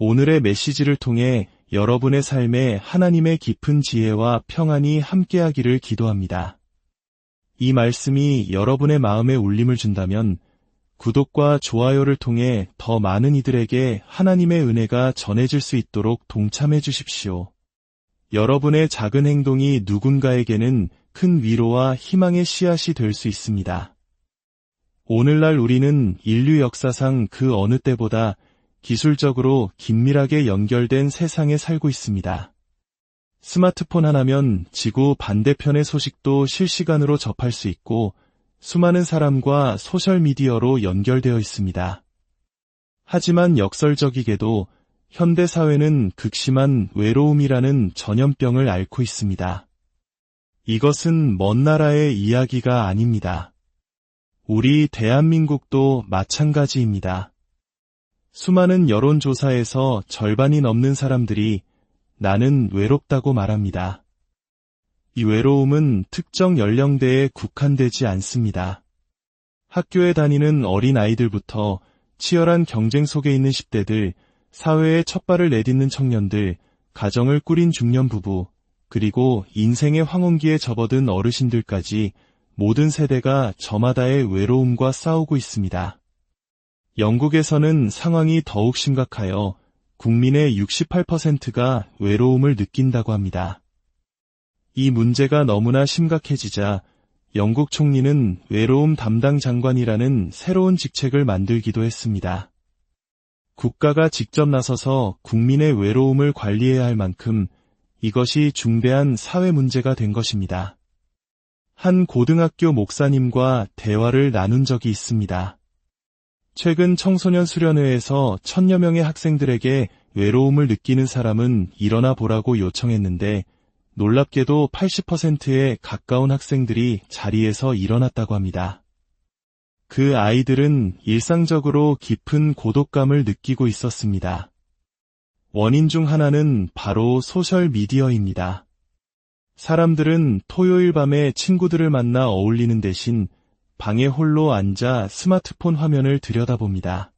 오늘의 메시지를 통해 여러분의 삶에 하나님의 깊은 지혜와 평안이 함께하기를 기도합니다. 이 말씀이 여러분의 마음에 울림을 준다면 구독과 좋아요를 통해 더 많은 이들에게 하나님의 은혜가 전해질 수 있도록 동참해 주십시오. 여러분의 작은 행동이 누군가에게는 큰 위로와 희망의 씨앗이 될 수 있습니다. 오늘날 우리는 인류 역사상 그 어느 때보다 기술적으로 긴밀하게 연결된 세상에 살고 있습니다. 스마트폰 하나면 지구 반대편의 소식도 실시간으로 접할 수 있고 수많은 사람과 소셜미디어로 연결되어 있습니다. 하지만 역설적이게도 현대 사회는 극심한 외로움이라는 전염병을 앓고 있습니다. 이것은 먼 나라의 이야기가 아닙니다. 우리 대한민국도 마찬가지입니다. 수많은 여론조사에서 절반이 넘는 사람들이 나는 외롭다고 말합니다. 이 외로움은 특정 연령대에 국한되지 않습니다. 학교에 다니는 어린 아이들부터 치열한 경쟁 속에 있는 10대들, 사회에 첫 발을 내딛는 청년들, 가정을 꾸린 중년 부부, 그리고 인생의 황혼기에 접어든 어르신들까지 모든 세대가 저마다의 외로움과 싸우고 있습니다. 영국에서는 상황이 더욱 심각하여 국민의 68%가 외로움을 느낀다고 합니다. 이 문제가 너무나 심각해지자 영국 총리는 외로움 담당 장관이라는 새로운 직책을 만들기도 했습니다. 국가가 직접 나서서 국민의 외로움을 관리해야 할 만큼 이것이 중대한 사회 문제가 된 것입니다. 한 고등학교 목사님과 대화를 나눈 적이 있습니다. 최근 청소년 수련회에서 1000여 명의 학생들에게 외로움을 느끼는 사람은 일어나 보라고 요청했는데 놀랍게도 80%에 가까운 학생들이 자리에서 일어났다고 합니다. 그 아이들은 일상적으로 깊은 고독감을 느끼고 있었습니다. 원인 중 하나는 바로 소셜미디어입니다. 사람들은 토요일 밤에 친구들을 만나 어울리는 대신 방에 홀로 앉아 스마트폰 화면을 들여다봅니다.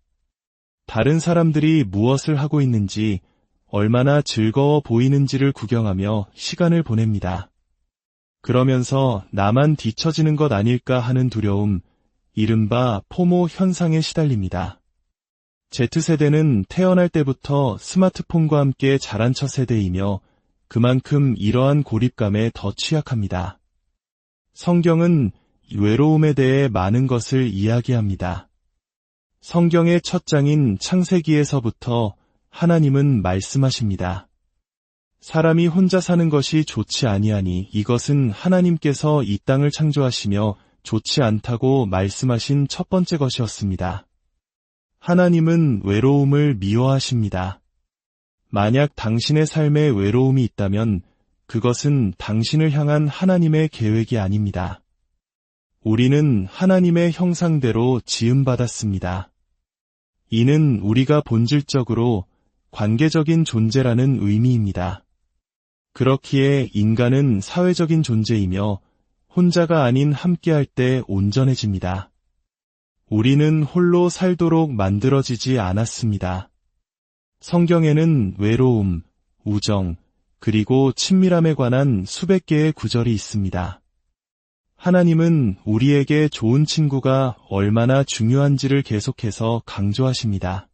다른 사람들이 무엇을 하고 있는지, 얼마나 즐거워 보이는지를 구경하며 시간을 보냅니다. 그러면서 나만 뒤처지는 것 아닐까 하는 두려움, 이른바 포모 현상에 시달립니다. Z세대는 태어날 때부터 스마트폰과 함께 자란 첫 세대이며 그만큼 이러한 고립감에 더 취약합니다. 성경은 외로움에 대해 많은 것을 이야기합니다. 성경의 첫 장인 창세기에서부터 하나님은 말씀하십니다. 사람이 혼자 사는 것이 좋지 아니하니 이것은 하나님께서 이 땅을 창조하시며 좋지 않다고 말씀하신 첫 번째 것이었습니다. 하나님은 외로움을 미워하십니다. 만약 당신의 삶에 외로움이 있다면 그것은 당신을 향한 하나님의 계획이 아닙니다. 우리는 하나님의 형상대로 지음받았습니다. 이는 우리가 본질적으로 관계적인 존재라는 의미입니다. 그렇기에 인간은 사회적인 존재이며 혼자가 아닌 함께할 때 온전해집니다. 우리는 홀로 살도록 만들어지지 않았습니다. 성경에는 외로움, 우정, 그리고 친밀함에 관한 수백 개의 구절이 있습니다. 하나님은 우리에게 좋은 친구가 얼마나 중요한지를 계속해서 강조하십니다.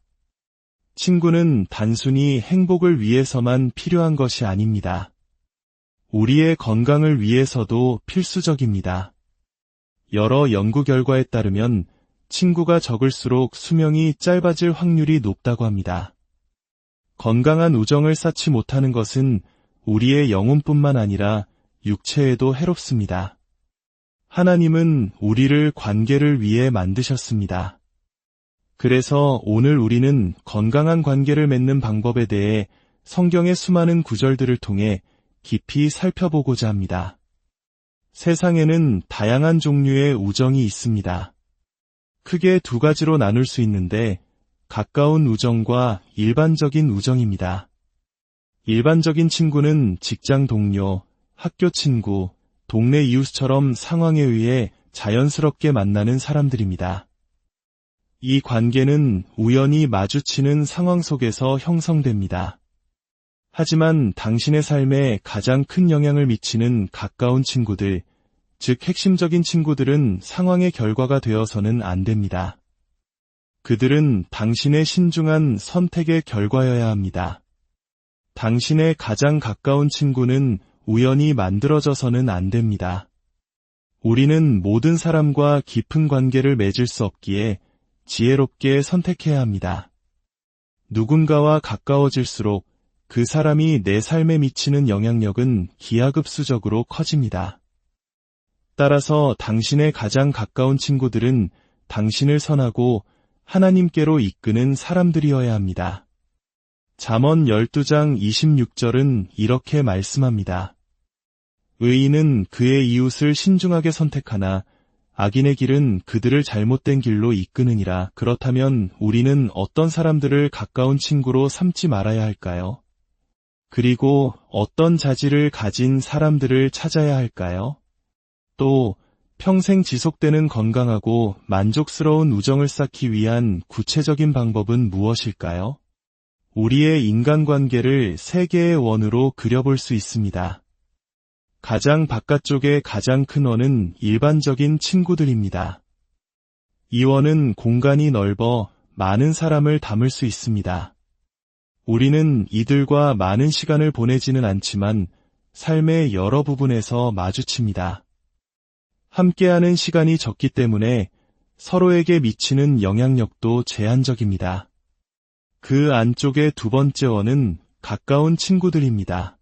친구는 단순히 행복을 위해서만 필요한 것이 아닙니다. 우리의 건강을 위해서도 필수적입니다. 여러 연구 결과에 따르면 친구가 적을수록 수명이 짧아질 확률이 높다고 합니다. 건강한 우정을 쌓지 못하는 것은 우리의 영혼뿐만 아니라 육체에도 해롭습니다. 하나님은 우리를 관계를 위해 만드셨습니다. 그래서 오늘 우리는 건강한 관계를 맺는 방법에 대해 성경의 수많은 구절들을 통해 깊이 살펴보고자 합니다. 세상에는 다양한 종류의 우정이 있습니다. 크게 두 가지로 나눌 수 있는데 가까운 우정과 일반적인 우정입니다. 일반적인 친구는 직장 동료, 학교 친구, 동네 이웃처럼 상황에 의해 자연스럽게 만나는 사람들입니다. 이 관계는 우연히 마주치는 상황 속에서 형성됩니다. 하지만 당신의 삶에 가장 큰 영향을 미치는 가까운 친구들, 즉 핵심적인 친구들은 상황의 결과가 되어서는 안 됩니다. 그들은 당신의 신중한 선택의 결과여야 합니다. 당신의 가장 가까운 친구는 우연히 만들어져서는 안 됩니다. 우리는 모든 사람과 깊은 관계를 맺을 수 없기에 지혜롭게 선택해야 합니다. 누군가와 가까워질수록 그 사람이 내 삶에 미치는 영향력은 기하급수적으로 커집니다. 따라서 당신의 가장 가까운 친구들은 당신을 선하고 하나님께로 이끄는 사람들이어야 합니다. 잠언 12장 26절은 이렇게 말씀합니다. 의인은 그의 이웃을 신중하게 선택하나 악인의 길은 그들을 잘못된 길로 이끄느니라. 그렇다면 우리는 어떤 사람들을 가까운 친구로 삼지 말아야 할까요? 그리고 어떤 자질을 가진 사람들을 찾아야 할까요? 또 평생 지속되는 건강하고 만족스러운 우정을 쌓기 위한 구체적인 방법은 무엇일까요? 우리의 인간관계를 세 개의 원으로 그려볼 수 있습니다. 가장 바깥쪽의 가장 큰 원은 일반적인 친구들입니다. 이 원은 공간이 넓어 많은 사람을 담을 수 있습니다. 우리는 이들과 많은 시간을 보내지는 않지만 삶의 여러 부분에서 마주칩니다. 함께하는 시간이 적기 때문에 서로에게 미치는 영향력도 제한적입니다. 그 안쪽의 두 번째 원은 가까운 친구들입니다.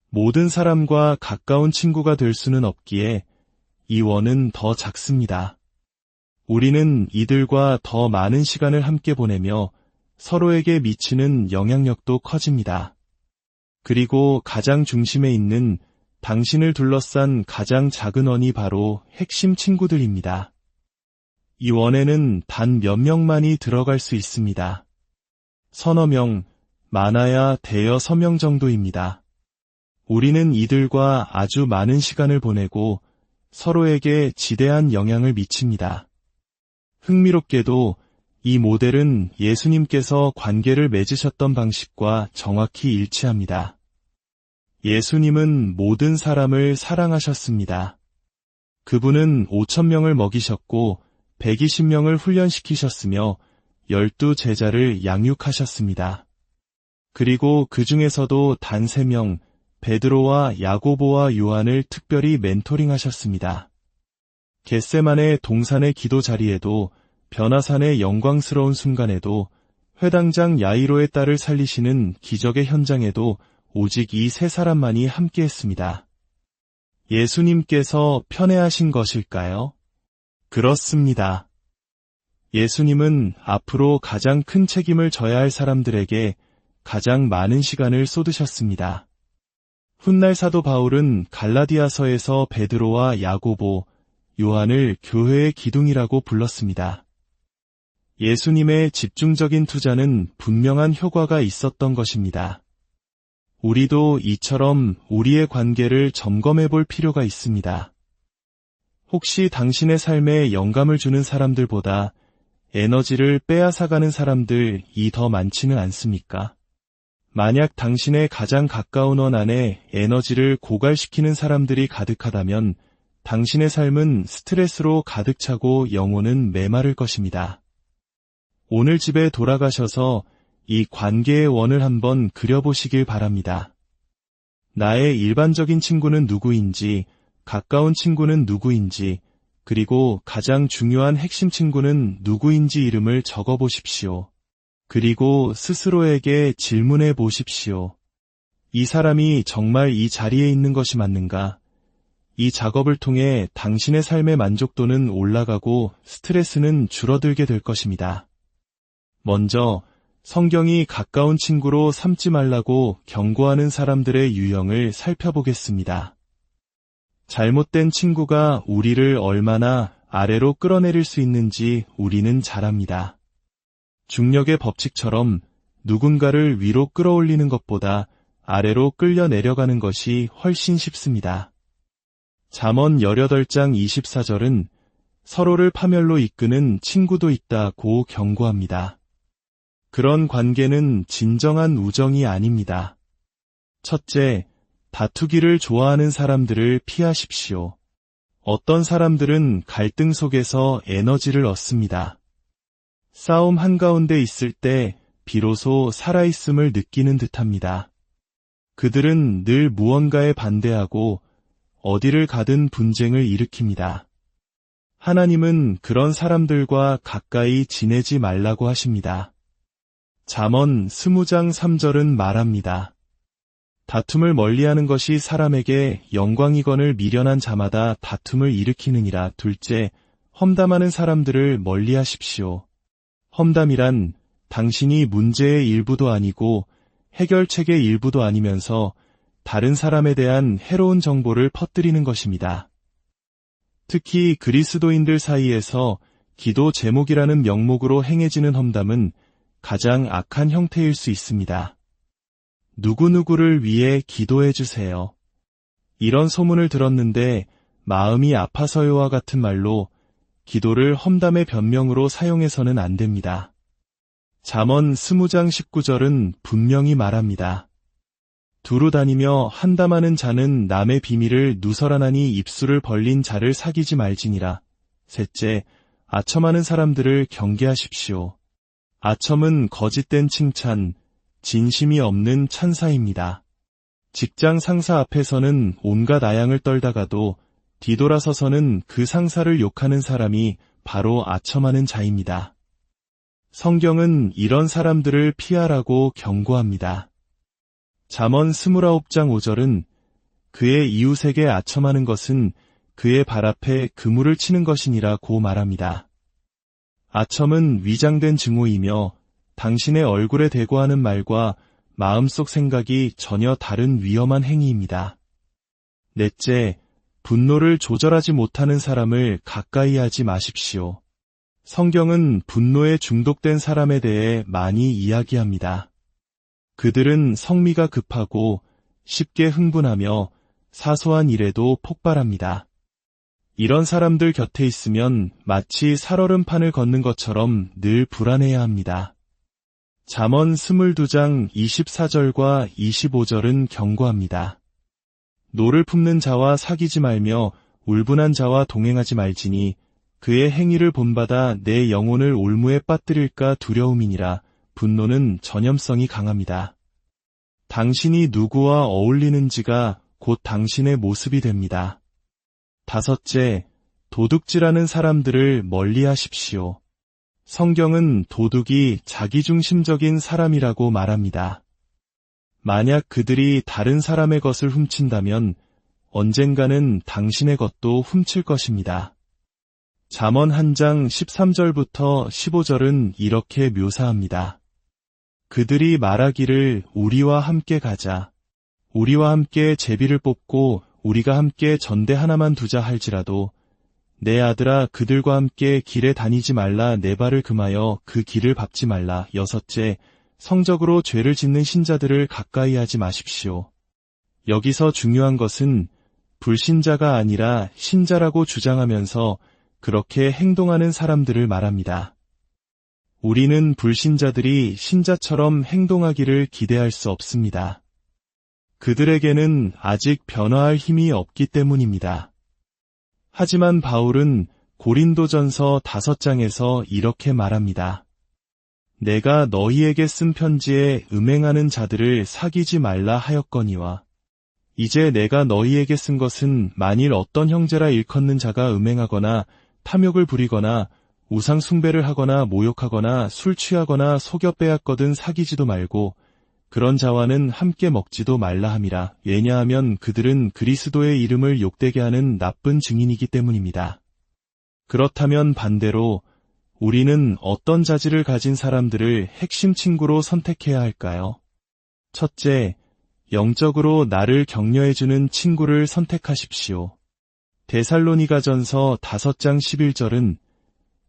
모든 사람과 가까운 친구가 될 수는 없기에 이 원은 더 작습니다. 우리는 이들과 더 많은 시간을 함께 보내며 서로에게 미치는 영향력도 커집니다. 그리고 가장 중심에 있는 당신을 둘러싼 가장 작은 원이 바로 핵심 친구들입니다. 이 원에는 단 몇 명만이 들어갈 수 있습니다. 서너 명, 많아야 대여섯 명 정도입니다. 우리는 이들과 아주 많은 시간을 보내고 서로에게 지대한 영향을 미칩니다. 흥미롭게도 이 모델은 예수님께서 관계를 맺으셨던 방식과 정확히 일치합니다. 예수님은 모든 사람을 사랑하셨습니다. 그분은 5,000명을 먹이셨고 120명을 훈련시키셨으며 12제자를 양육하셨습니다. 그리고 그 중에서도 단 3명, 베드로와 야고보와 요한을 특별히 멘토링하셨습니다. 겟세마네 동산의 기도 자리에도, 변화산의 영광스러운 순간에도, 회당장 야이로의 딸을 살리시는 기적의 현장에도 오직 이 세 사람만이 함께했습니다. 예수님께서 편애하신 것일까요? 그렇습니다. 예수님은 앞으로 가장 큰 책임을 져야 할 사람들에게 가장 많은 시간을 쏟으셨습니다. 훗날 사도 바울은 갈라디아서에서 베드로와 야고보, 요한을 교회의 기둥이라고 불렀습니다. 예수님의 집중적인 투자는 분명한 효과가 있었던 것입니다. 우리도 이처럼 우리의 관계를 점검해 볼 필요가 있습니다. 혹시 당신의 삶에 영감을 주는 사람들보다 에너지를 빼앗아가는 사람들이 더 많지는 않습니까? 만약 당신의 가장 가까운 원 안에 에너지를 고갈시키는 사람들이 가득하다면 당신의 삶은 스트레스로 가득 차고 영혼은 메마를 것입니다. 오늘 집에 돌아가셔서 이 관계의 원을 한번 그려보시길 바랍니다. 나의 일반적인 친구는 누구인지, 가까운 친구는 누구인지, 그리고 가장 중요한 핵심 친구는 누구인지 이름을 적어보십시오. 그리고 스스로에게 질문해 보십시오. 이 사람이 정말 이 자리에 있는 것이 맞는가? 이 작업을 통해 당신의 삶의 만족도는 올라가고 스트레스는 줄어들게 될 것입니다. 먼저 성경이 가까운 친구로 삼지 말라고 경고하는 사람들의 유형을 살펴보겠습니다. 잘못된 친구가 우리를 얼마나 아래로 끌어내릴 수 있는지 우리는 잘 압니다. 중력의 법칙처럼 누군가를 위로 끌어올리는 것보다 아래로 끌려 내려가는 것이 훨씬 쉽습니다. 잠언 18장 24절은 서로를 파멸로 이끄는 친구도 있다고 경고합니다. 그런 관계는 진정한 우정이 아닙니다. 첫째, 다투기를 좋아하는 사람들을 피하십시오. 어떤 사람들은 갈등 속에서 에너지를 얻습니다. 싸움 한가운데 있을 때 비로소 살아있음을 느끼는 듯합니다. 그들은 늘 무언가에 반대하고 어디를 가든 분쟁을 일으킵니다. 하나님은 그런 사람들과 가까이 지내지 말라고 하십니다. 잠언 20장 3절은 말합니다. 다툼을 멀리하는 것이 사람에게 영광이거늘 미련한 자마다 다툼을 일으키느니라. 둘째, 험담하는 사람들을 멀리하십시오. 험담이란 당신이 문제의 일부도 아니고 해결책의 일부도 아니면서 다른 사람에 대한 해로운 정보를 퍼뜨리는 것입니다. 특히 그리스도인들 사이에서 기도 제목이라는 명목으로 행해지는 험담은 가장 악한 형태일 수 있습니다. 누구누구를 위해 기도해 주세요. 이런 소문을 들었는데 마음이 아파서요와 같은 말로 기도를 험담의 변명으로 사용해서는 안 됩니다. 잠언 20장 19절은 분명히 말합니다. 두루 다니며 한담하는 자는 남의 비밀을 누설하나니 입술을 벌린 자를 사귀지 말지니라. 셋째, 아첨하는 사람들을 경계하십시오. 아첨은 거짓된 칭찬, 진심이 없는 찬사입니다. 직장 상사 앞에서는 온갖 아양을 떨다가도 뒤돌아서서는 그 상사를 욕하는 사람이 바로 아첨하는 자입니다. 성경은 이런 사람들을 피하라고 경고합니다. 잠언 29장 5절은 그의 이웃에게 아첨하는 것은 그의 발 앞에 그물을 치는 것이니라고 말합니다. 아첨은 위장된 증오이며 당신의 얼굴에 대고 하는 말과 마음속 생각이 전혀 다른 위험한 행위입니다. 넷째, 분노를 조절하지 못하는 사람을 가까이 하지 마십시오. 성경은 분노에 중독된 사람에 대해 많이 이야기합니다. 그들은 성미가 급하고 쉽게 흥분하며 사소한 일에도 폭발합니다. 이런 사람들 곁에 있으면 마치 살얼음판을 걷는 것처럼 늘 불안해야 합니다. 잠언 22장 24절과 25절은 경고합니다. 노를 품는 자와 사귀지 말며 울분한 자와 동행하지 말지니 그의 행위를 본받아 내 영혼을 올무에 빠뜨릴까 두려움이니라. 분노는 전염성이 강합니다. 당신이 누구와 어울리는지가 곧 당신의 모습이 됩니다. 다섯째, 도둑질하는 사람들을 멀리하십시오. 성경은 도둑이 자기중심적인 사람이라고 말합니다. 만약 그들이 다른 사람의 것을 훔친다면 언젠가는 당신의 것도 훔칠 것입니다. 잠언 1장 13절부터 15절은 이렇게 묘사합니다. 그들이 말하기를 우리와 함께 가자. 우리와 함께 제비를 뽑고 우리가 함께 전대 하나만 두자 할지라도 내 아들아 그들과 함께 길에 다니지 말라. 내 발을 금하여 그 길을 밟지 말라. 여섯째, 성적으로 죄를 짓는 신자들을 가까이 하지 마십시오. 여기서 중요한 것은 불신자가 아니라 신자라고 주장하면서 그렇게 행동하는 사람들을 말합니다. 우리는 불신자들이 신자처럼 행동하기를 기대할 수 없습니다. 그들에게는 아직 변화할 힘이 없기 때문입니다. 하지만 바울은 고린도전서 5장에서 이렇게 말합니다. 내가 너희에게 쓴 편지에 음행하는 자들을 사귀지 말라 하였거니와 이제 내가 너희에게 쓴 것은 만일 어떤 형제라 일컫는 자가 음행하거나 탐욕을 부리거나 우상 숭배를 하거나 모욕하거나 술 취하거나 속여 빼앗거든 사귀지도 말고 그런 자와는 함께 먹지도 말라 함이라. 왜냐하면 그들은 그리스도의 이름을 욕되게 하는 나쁜 증인이기 때문입니다. 그렇다면 반대로 우리는 어떤 자질을 가진 사람들을 핵심 친구로 선택해야 할까요? 첫째, 영적으로 나를 격려해주는 친구를 선택하십시오. 데살로니가전서 5장 11절은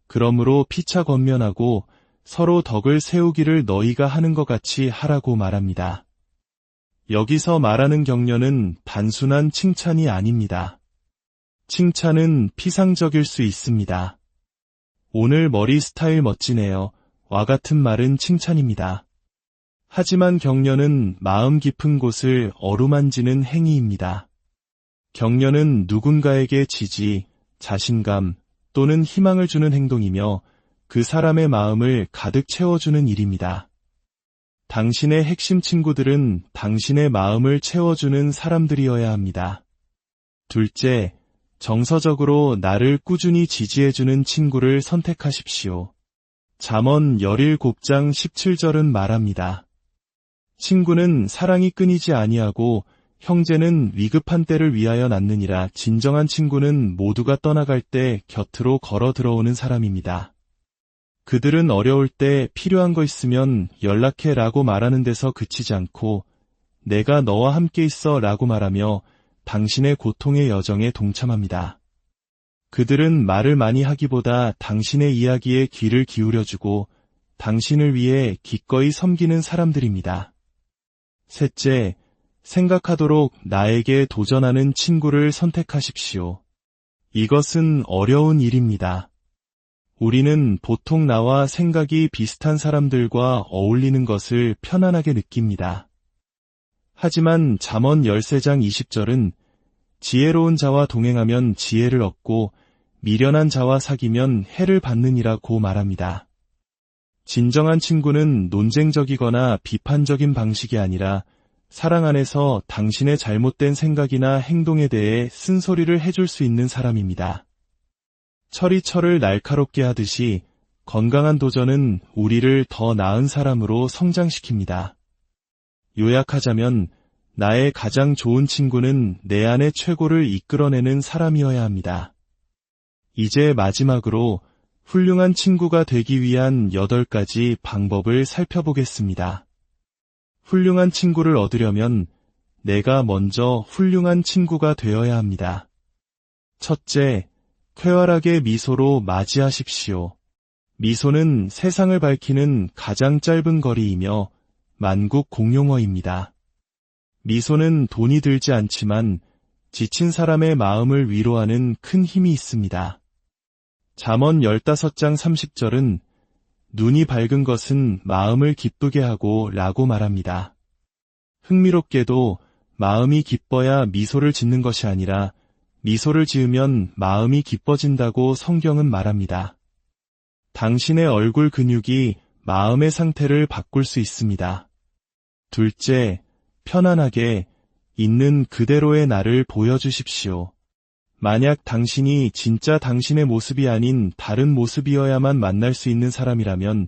그러므로 피차 권면하고 서로 덕을 세우기를 너희가 하는 것 같이 하라고 말합니다. 여기서 말하는 격려는 단순한 칭찬이 아닙니다. 칭찬은 피상적일 수 있습니다. 오늘 머리 스타일 멋지네요. 와 같은 말은 칭찬입니다. 하지만 격려는 마음 깊은 곳을 어루만지는 행위입니다. 격려는 누군가에게 지지, 자신감 또는 희망을 주는 행동이며 그 사람의 마음을 가득 채워주는 일입니다. 당신의 핵심 친구들은 당신의 마음을 채워주는 사람들이어야 합니다. 둘째, 정서적으로 나를 꾸준히 지지해주는 친구를 선택하십시오. 잠언 17장 17절은 말합니다. 친구는 사랑이 끊이지 아니하고 형제는 위급한 때를 위하여 낳느니라. 진정한 친구는 모두가 떠나갈 때 곁으로 걸어 들어오는 사람입니다. 그들은 어려울 때 필요한 거 있으면 연락해 라고 말하는 데서 그치지 않고 내가 너와 함께 있어 라고 말하며 당신의 고통의 여정에 동참합니다. 그들은 말을 많이 하기보다 당신의 이야기에 귀를 기울여주고 당신을 위해 기꺼이 섬기는 사람들입니다. 셋째, 생각하도록 나에게 도전하는 친구를 선택하십시오. 이것은 어려운 일입니다. 우리는 보통 나와 생각이 비슷한 사람들과 어울리는 것을 편안하게 느낍니다. 하지만 잠언 13장 20절은 지혜로운 자와 동행하면 지혜를 얻고 미련한 자와 사귀면 해를 받느니라고 말합니다. 진정한 친구는 논쟁적이거나 비판적인 방식이 아니라 사랑 안에서 당신의 잘못된 생각이나 행동에 대해 쓴소리를 해줄 수 있는 사람입니다. 철이 철을 날카롭게 하듯이 건강한 도전은 우리를 더 나은 사람으로 성장시킵니다. 요약하자면 나의 가장 좋은 친구는 내 안의 최고를 이끌어내는 사람이어야 합니다. 이제 마지막으로 훌륭한 친구가 되기 위한 8가지 방법을 살펴보겠습니다. 훌륭한 친구를 얻으려면 내가 먼저 훌륭한 친구가 되어야 합니다. 첫째, 쾌활하게 미소로 맞이하십시오. 미소는 세상을 밝히는 가장 짧은 거리이며 만국 공용어입니다. 미소는 돈이 들지 않지만 지친 사람의 마음을 위로하는 큰 힘이 있습니다. 잠언 15장 30절은 눈이 밝은 것은 마음을 기쁘게 하고 라고 말합니다. 흥미롭게도 마음이 기뻐야 미소를 짓는 것이 아니라 미소를 지으면 마음이 기뻐진다고 성경은 말합니다. 당신의 얼굴 근육이 마음의 상태를 바꿀 수 있습니다. 둘째, 편안하게 있는 그대로의 나를 보여주십시오. 만약 당신이 진짜 당신의 모습이 아닌 다른 모습이어야만 만날 수 있는 사람이라면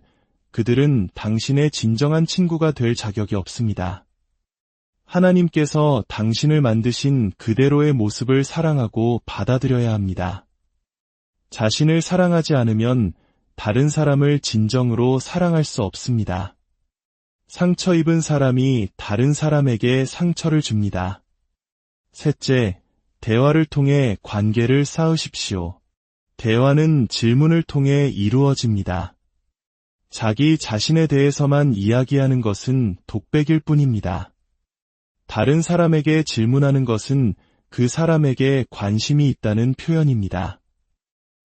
그들은 당신의 진정한 친구가 될 자격이 없습니다. 하나님께서 당신을 만드신 그대로의 모습을 사랑하고 받아들여야 합니다. 자신을 사랑하지 않으면 다른 사람을 진정으로 사랑할 수 없습니다. 상처 입은 사람이 다른 사람에게 상처를 줍니다. 셋째, 대화를 통해 관계를 쌓으십시오. 대화는 질문을 통해 이루어집니다. 자기 자신에 대해서만 이야기하는 것은 독백일 뿐입니다. 다른 사람에게 질문하는 것은 그 사람에게 관심이 있다는 표현입니다.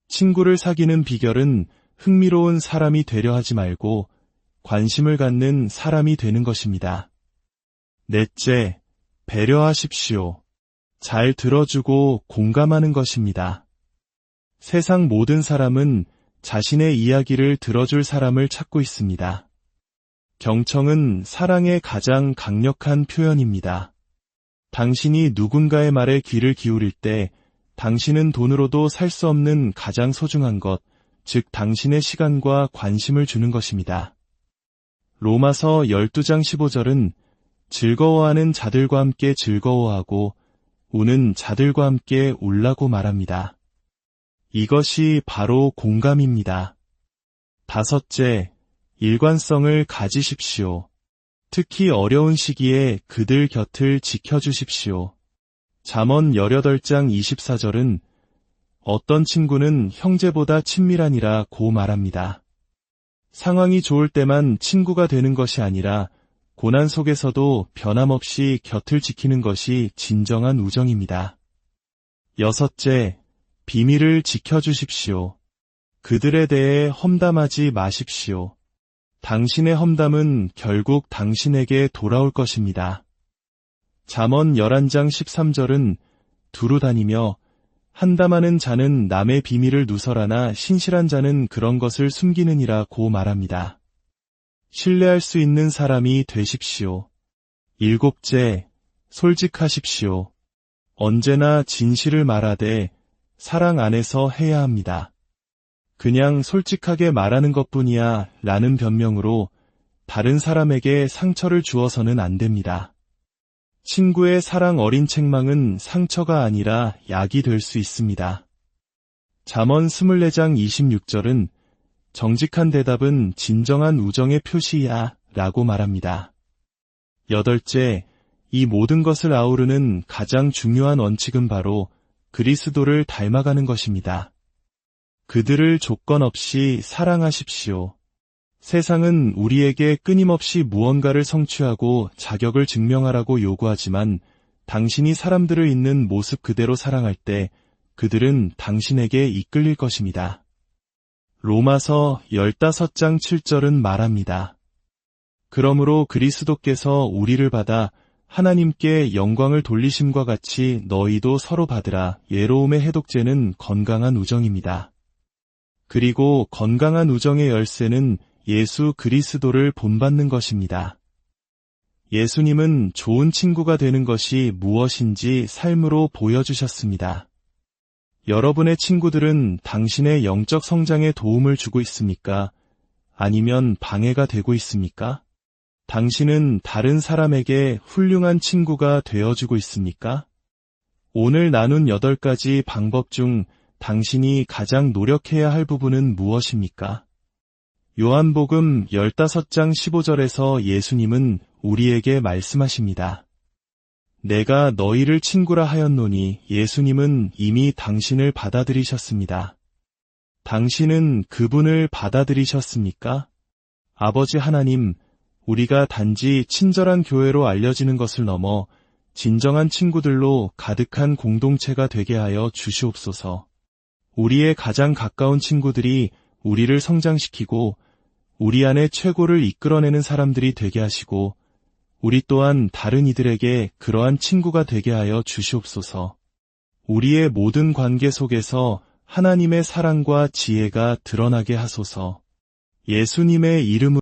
친구를 사귀는 비결은 흥미로운 사람이 되려 하지 말고 관심을 갖는 사람이 되는 것입니다. 넷째, 배려하십시오. 잘 들어주고 공감하는 것입니다. 세상 모든 사람은 자신의 이야기를 들어줄 사람을 찾고 있습니다. 경청은 사랑의 가장 강력한 표현입니다. 당신이 누군가의 말에 귀를 기울일 때 당신은 돈으로도 살 수 없는 가장 소중한 것, 즉 당신의 시간과 관심을 주는 것입니다. 로마서 12장 15절은 즐거워하는 자들과 함께 즐거워하고 우는 자들과 함께 울라고 말합니다. 이것이 바로 공감입니다. 다섯째, 일관성을 가지십시오. 특히 어려운 시기에 그들 곁을 지켜주십시오. 잠언 18장 24절은 어떤 친구는 형제보다 친밀하니라고 말합니다. 상황이 좋을 때만 친구가 되는 것이 아니라 고난 속에서도 변함없이 곁을 지키는 것이 진정한 우정입니다. 여섯째, 비밀을 지켜주십시오. 그들에 대해 험담하지 마십시오. 당신의 험담은 결국 당신에게 돌아올 것입니다. 잠언 11장 13절은 두루 다니며 한담하는 자는 남의 비밀을 누설하나 신실한 자는 그런 것을 숨기느니라고 말합니다. 신뢰할 수 있는 사람이 되십시오. 7째, 솔직하십시오. 언제나 진실을 말하되 사랑 안에서 해야 합니다. 그냥 솔직하게 말하는 것뿐이야 라는 변명으로 다른 사람에게 상처를 주어서는 안 됩니다. 친구의 사랑 어린 책망은 상처가 아니라 약이 될 수 있습니다. 잠언 24장 26절은 정직한 대답은 진정한 우정의 표시야 라고 말합니다. 8째, 이 모든 것을 아우르는 가장 중요한 원칙은 바로 그리스도를 닮아가는 것입니다. 그들을 조건 없이 사랑하십시오. 세상은 우리에게 끊임없이 무언가를 성취하고 자격을 증명하라고 요구하지만 당신이 사람들을 있는 모습 그대로 사랑할 때 그들은 당신에게 이끌릴 것입니다. 로마서 15장 7절은 말합니다. 그러므로 그리스도께서 우리를 받아 하나님께 영광을 돌리심과 같이 너희도 서로 받으라. 예로움의 해독제는 건강한 우정입니다. 그리고 건강한 우정의 열쇠는 예수 그리스도를 본받는 것입니다. 예수님은 좋은 친구가 되는 것이 무엇인지 삶으로 보여주셨습니다. 여러분의 친구들은 당신의 영적 성장에 도움을 주고 있습니까? 아니면 방해가 되고 있습니까? 당신은 다른 사람에게 훌륭한 친구가 되어주고 있습니까? 오늘 나눈 8가지 방법 중 당신이 가장 노력해야 할 부분은 무엇입니까? 요한복음 15장 15절에서 예수님은 우리에게 말씀하십니다. 내가 너희를 친구라 하였노니 예수님은 이미 당신을 받아들이셨습니다. 당신은 그분을 받아들이셨습니까? 아버지 하나님, 우리가 단지 친절한 교회로 알려지는 것을 넘어 진정한 친구들로 가득한 공동체가 되게 하여 주시옵소서. 우리의 가장 가까운 친구들이 우리를 성장시키고 우리 안에 최고를 이끌어내는 사람들이 되게 하시고 우리 또한 다른 이들에게 그러한 친구가 되게 하여 주시옵소서. 우리의 모든 관계 속에서 하나님의 사랑과 지혜가 드러나게 하소서. 예수님의 이름으로